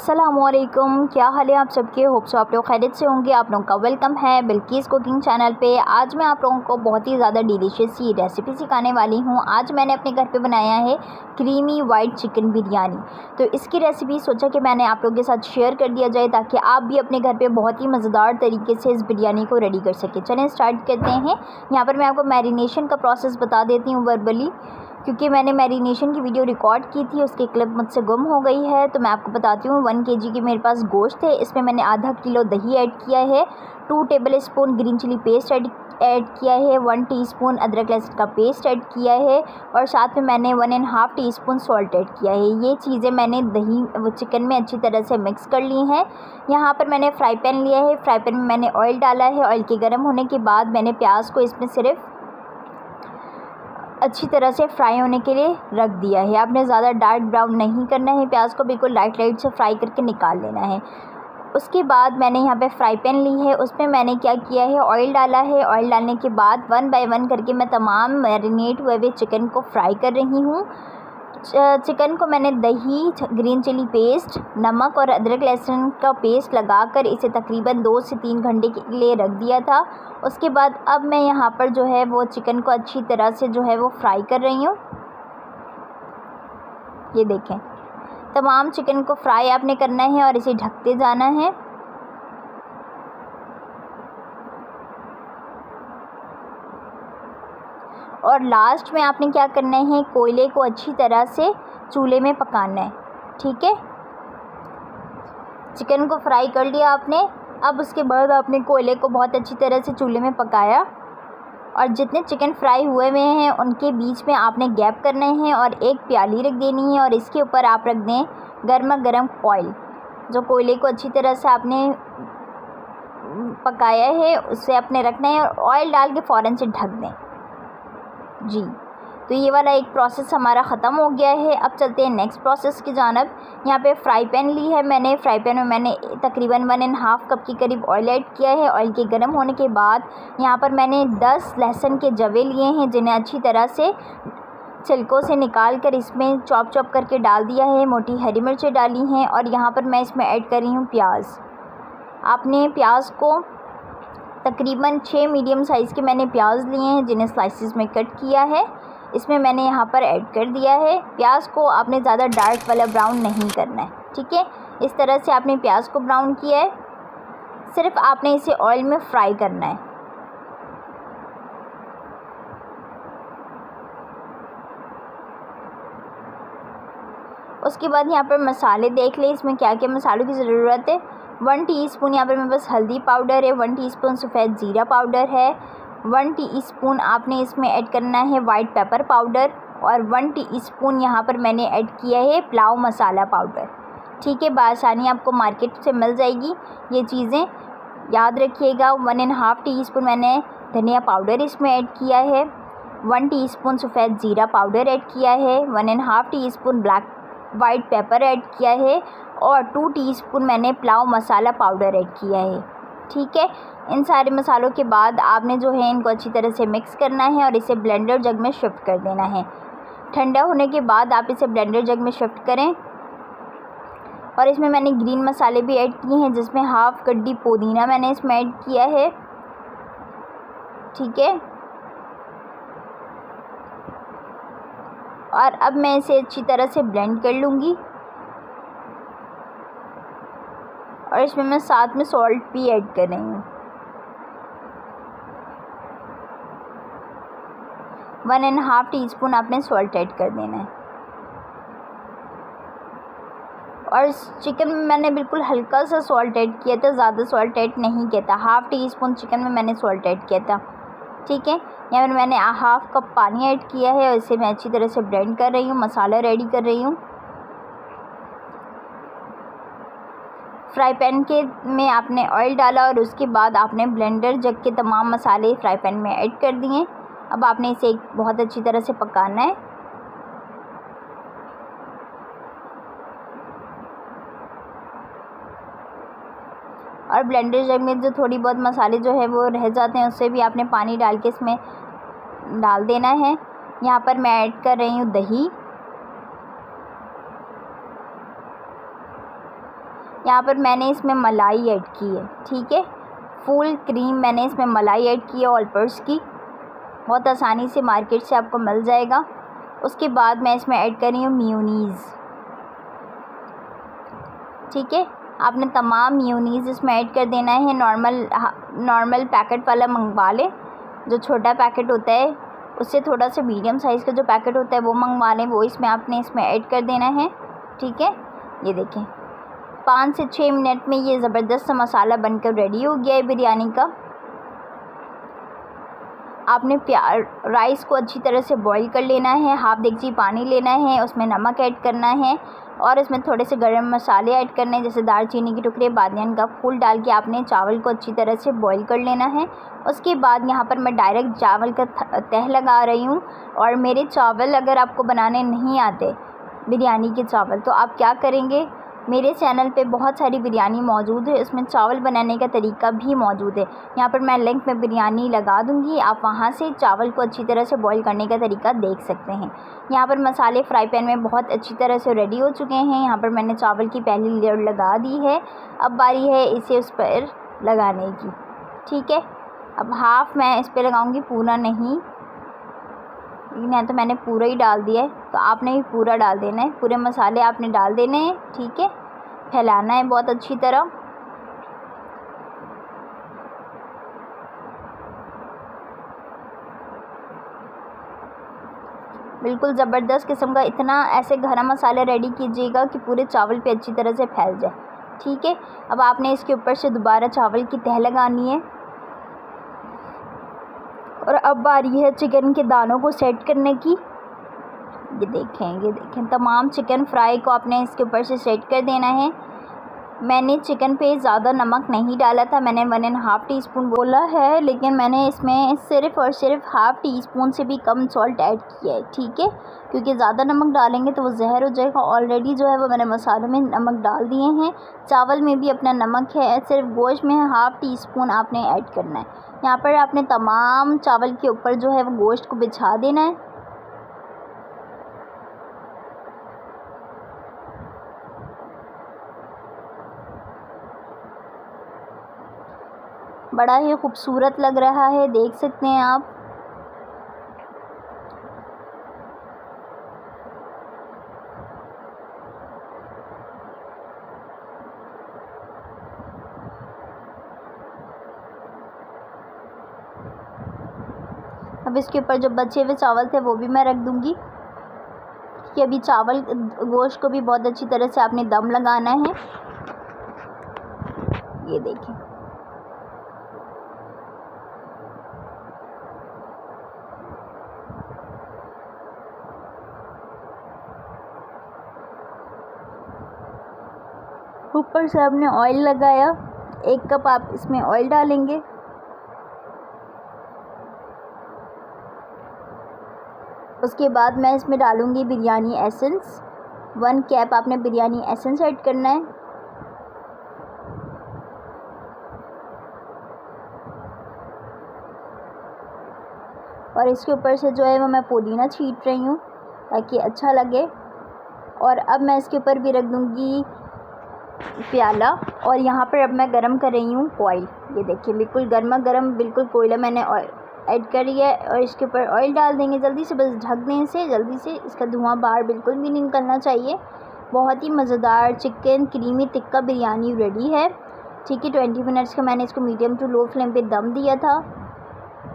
अस्सलामुअलैकुम, क्या हाल है आप सबके। होप सो आप लोग खैरियत से होंगे। आप लोगों का वेलकम है बिल्किस कुकिंग चैनल पे। आज मैं आप लोगों को बहुत ही ज़्यादा डिलीशियस सी रेसिपी सिखाने वाली हूँ। आज मैंने अपने घर पे बनाया है क्रीमी वाइट चिकन बिरयानी। तो इसकी रेसिपी सोचा कि मैंने आप लोगों के साथ शेयर कर दिया जाए ताकि आप भी अपने घर पर बहुत ही मज़ेदार तरीके से इस बिरयानी को रेडी कर सकें। चलें स्टार्ट करते हैं। यहाँ पर मैं आपको मैरिनेशन का प्रोसेस बता देती हूँ वर्बली, क्योंकि मैंने मैरिनेशन की वीडियो रिकॉर्ड की थी, उसकी क्लिप मुझसे गुम हो गई है। तो मैं आपको बताती हूँ 1 kg की मेरे पास गोश्त है। इसमें मैंने आधा किलो दही ऐड किया है, 2 tablespoon green chilli paste add किया है, 1 टीस्पून अदरक लहसुन का पेस्ट ऐड किया है और साथ में मैंने 1.5 टीस्पून सॉल्ट ऐड किया है। ये चीज़ें मैंने दही चिकन में अच्छी तरह से मिक्स कर ली हैं। यहाँ पर मैंने फ्राई पैन लिया है। फ्राई पैन में मैंने ऑयल डाला है। ऑयल के गर्म होने के बाद मैंने प्याज को इसमें सिर्फ अच्छी तरह से फ्राई होने के लिए रख दिया है। आपने ज़्यादा डार्क ब्राउन नहीं करना है, प्याज को बिल्कुल लाइट से फ्राई करके निकाल लेना है। उसके बाद मैंने यहाँ पे फ्राई पैन ली है, उसमें मैंने क्या किया है, ऑयल डाला है। ऑयल डालने के बाद 1 बाय 1 करके मैं तमाम मैरिनेट हुए चिकन को फ्राई कर रही हूँ। चिकन को मैंने दही, ग्रीन चिली पेस्ट, नमक और अदरक लहसुन का पेस्ट लगाकर इसे तकरीबन 2 से 3 घंटे के लिए रख दिया था। उसके बाद अब मैं यहाँ पर जो है वो चिकन को अच्छी तरह से जो है वो फ्राई कर रही हूँ। ये देखें, तमाम चिकन को फ्राई आपने करना है और इसे ढकते जाना है। और लास्ट में आपने क्या करना है, कोयले को अच्छी तरह से चूल्हे में पकाना है। ठीक है, चिकन को फ्राई कर लिया आपने। अब उसके बाद आपने कोयले को बहुत अच्छी तरह से चूल्हे में पकाया और जितने चिकन फ्राई हुए हैं उनके बीच में आपने गैप करना है और एक प्याली रख देनी है और इसके ऊपर आप रख दें गर्मा गर्म ऑयल। जो कोयले को अच्छी तरह से आपने पकाया है उससे आपने रखना है और ऑयल डाल के फ़ौरन से ढक दें जी। तो ये वाला एक प्रोसेस हमारा ख़त्म हो गया है। अब चलते हैं नेक्स्ट प्रोसेस की जानब। यहाँ पे फ्राई पैन ली है मैंने। फ्राई पैन में मैंने तकरीबन 1.5 कप के करीब ऑयल ऐड किया है। ऑयल के गर्म होने के बाद यहाँ पर मैंने 10 लहसुन के जवे लिए हैं, जिन्हें अच्छी तरह से छिलकों से निकाल कर इसमें चॉप करके डाल दिया है। मोटी हरी मिर्चें डाली हैं और यहाँ पर मैं इसमें ऐड कर रही हूँ प्याज। आपने प्याज को तकरीबन 6 मीडियम साइज़ के मैंने प्याज लिए हैं, जिन्हें स्लाइसिस में कट किया है, इसमें मैंने यहाँ पर ऐड कर दिया है। प्याज को आपने ज़्यादा डार्क वाला ब्राउन नहीं करना है। ठीक है, इस तरह से आपने प्याज को ब्राउन किया है, सिर्फ आपने इसे ऑयल में फ्राई करना है। उसके बाद यहाँ पर मसाले देख लें, इसमें क्या क्या मसालों की ज़रूरत है। 1 टीस्पून यहाँ पर मेरे पास हल्दी पाउडर है, 1 टीस्पून सफ़ेद ज़ीरा पाउडर है, 1 टीस्पून आपने इसमें ऐड करना है वाइट पेपर पाउडर और 1 टीस्पून यहाँ पर मैंने ऐड किया है पुलाव मसाला पाउडर। ठीक है, बआसानी आपको मार्केट से मिल जाएगी ये चीज़ें, याद रखिएगा। 1.5 टीस्पून मैंने धनिया पाउडर इसमें ऐड किया है, 1 टीस्पून सफ़ेद ज़ीरा पाउडर ऐड किया है, 1.5 टीस्पून वाइट पेपर ऐड किया है और 2 टीस्पून मैंने पुलाव मसाला पाउडर ऐड किया है। ठीक है, इन सारे मसालों के बाद आपने जो है इनको अच्छी तरह से मिक्स करना है और इसे ब्लेंडर जग में शिफ्ट कर देना है। ठंडा होने के बाद आप इसे ब्लेंडर जग में शिफ्ट करें और इसमें मैंने ग्रीन मसाले भी ऐड किए हैं, जिसमें हाफ़ कड्डी पुदीना मैंने इसमें ऐड किया है। ठीक है, और अब मैं इसे अच्छी तरह से ब्लेंड कर लूँगी और इसमें मैं साथ में सॉल्ट भी ऐड कर रही हूँ। 1.5 टीस्पून आपने सॉल्ट ऐड कर देना है। और चिकन में मैंने बिल्कुल हल्का सा सॉल्ट ऐड किया था, ज़्यादा सॉल्ट ऐड नहीं किया था। 1/2 टीस्पून चिकन में मैंने सॉल्ट ऐड किया था। ठीक है, यहाँ पर मैंने 1/2 कप पानी ऐड किया है और इसे मैं अच्छी तरह से ब्लेंड कर रही हूँ, मसाला रेडी कर रही हूँ। फ्राई पैन के में आपने ऑयल डाला और उसके बाद आपने ब्लेंडर जग के तमाम मसाले फ्राई पैन में ऐड कर दिए। अब आपने इसे बहुत अच्छी तरह से पकाना है। और ब्लेंडर जग में जो थोड़ी बहुत मसाले जो है वो रह जाते हैं, उससे भी आपने पानी डाल के इसमें डाल देना है। यहाँ पर मैं ऐड कर रही हूँ दही। यहाँ पर मैंने इसमें मलाई ऐड की है, ठीक है, फुल क्रीम मैंने इसमें मलाई ऐड की है ऑल पर्पस की, बहुत आसानी से मार्केट से आपको मिल जाएगा। उसके बाद मैं इसमें ऐड कर रही हूँ मेयोनीज़, ठीक है। आपने तमाम मेयोनीज़ इसमें ऐड कर देना है। नॉर्मल पैकेट वाला मंगवा लें, जो छोटा पैकेट होता है उससे थोड़ा सा मीडियम साइज़ का जो पैकेट होता है वो मंगवा लें, वो आपने इसमें ऐड कर देना है, ठीक है। ये देखें 5 से 6 मिनट में ये ज़बरदस्त मसाला बनकर रेडी हो गया है बिरयानी का। आपने राइस को अच्छी तरह से बॉईल कर लेना है, हाफ देगची पानी लेना है, उसमें नमक ऐड करना है और इसमें थोड़े से गरम मसाले ऐड करने हैं, जैसे दालचीनी के टुकड़े, बादियान का फूल डाल के आपने चावल को अच्छी तरह से बॉईल कर लेना है। उसके बाद यहाँ पर मैं डायरेक्ट चावल का तह लगा रही हूँ। और मेरे चावल अगर आपको बनाने नहीं आते बिरयानी के चावल, तो आप क्या करेंगे, मेरे चैनल पे बहुत सारी बिरयानी मौजूद है, इसमें चावल बनाने का तरीका भी मौजूद है। यहाँ पर मैं लिंक में बिरयानी लगा दूँगी, आप वहाँ से चावल को अच्छी तरह से बॉईल करने का तरीका देख सकते हैं। यहाँ पर मसाले फ्राई पैन में बहुत अच्छी तरह से रेडी हो चुके हैं। यहाँ पर मैंने चावल की पहली लेयर लगा दी है, अब बारी है इसे उस पर लगाने की, ठीक है। अब हाफ़ मैं इस पर लगाऊँगी, पूरा नहीं, लेकिन तो मैंने पूरा ही डाल दिया है, तो आपने भी पूरा डाल देना है, पूरे मसाले आपने डाल देने हैं, ठीक है। फैलाना है बहुत अच्छी तरह। बिल्कुल ज़बरदस्त किस्म का इतना ऐसे गरम मसाला रेडी कीजिएगा कि पूरे चावल पे अच्छी तरह से फैल जाए, ठीक है। अब आपने इसके ऊपर से दोबारा चावल की तह लगानी है और अब बारी है चिकन के दानों को सेट करने की। ये देखें तमाम चिकन फ्राई को आपने इसके ऊपर से सेट कर देना है। मैंने चिकन पे ज़्यादा नमक नहीं डाला था, मैंने 1.5 टीस्पून बोला है, लेकिन मैंने इसमें सिर्फ़ और सिर्फ हाफ़ टीस्पून से भी कम सॉल्ट ऐड किया है, ठीक है, क्योंकि ज़्यादा नमक डालेंगे तो वो जहर हो जाएगा। ऑलरेडी जो है वो मैंने मसालों में नमक डाल दिए हैं, चावल में भी अपना नमक है, सिर्फ गोश्त में हाफ़ टीस्पून आपने ऐड करना है। यहाँ पर आपने तमाम चावल के ऊपर जो है वो गोश्त को बिछा देना है। बड़ा ही खूबसूरत लग रहा है, देख सकते हैं आप। अब इसके ऊपर जो बचे हुए चावल थे वो भी मैं रख दूंगी कि अभी चावल गोश्त को भी बहुत अच्छी तरह से आपने दम लगाना है। ये देखें ऊपर से आपने ऑयल लगाया, 1 कप आप इसमें ऑयल डालेंगे। उसके बाद मैं इसमें डालूँगी बिरयानी एसेंस, 1 कैप आपने बिरयानी एसेंस ऐड करना है। और इसके ऊपर से जो है वो मैं पुदीना छीट रही हूँ ताकि अच्छा लगे। और अब मैं इसके ऊपर भी रख दूँगी प्याला, और यहाँ पर अब मैं गरम कर रही हूँ ऑयल। ये देखिए बिल्कुल गर्मा गर्म बिल्कुल कोयला मैंने ऐड करी है, और इसके ऊपर ऑयल डाल देंगे जल्दी से, बस ढक दें इसे जल्दी से, इसका धुआं बाहर बिल्कुल भी नहीं निकलना चाहिए। बहुत ही मज़ेदार chicken creamy tikka biryani ready है, ठीक है। 20 मिनट्स का मैंने इसको मीडियम टू लो फ्लेम पे दम दिया था,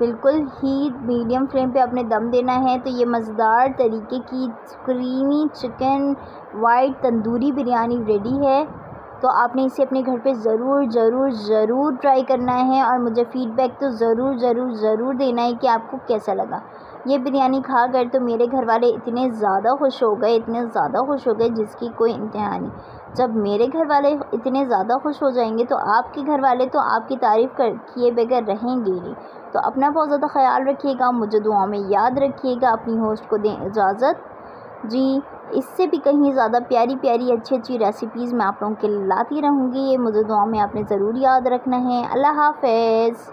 बिल्कुल ही मीडियम फ्लेम पे आपने दम देना है। तो ये मज़ेदार तरीके की creamy chicken white tandoori biryani ready है। तो आपने इसे अपने घर पे ज़रूर ट्राई करना है और मुझे फ़ीडबैक तो ज़रूर देना है कि आपको कैसा लगा। ये बिरयानी खाकर तो मेरे घर वाले इतने ज़्यादा खुश हो गए जिसकी कोई इंतहा नहीं। जब मेरे घर वाले इतने ज़्यादा खुश हो जाएंगे तो आपके घर वाले तो आपकी तारीफ़ किए बगैर रहेंगे नहीं। तो अपना बहुत ज़्यादा ख़याल रखिएगा, मुझे दुआ में याद रखिएगा। अपनी होस्ट को दें इजाज़त जी। इससे भी कहीं ज़्यादा प्यारी अच्छी रेसिपीज़ मैं आप लोगों के लिए लाती रहूँगी। ये मुझे दुआ में आपने ज़रूर याद रखना है। अल्लाह हाफ़िज़।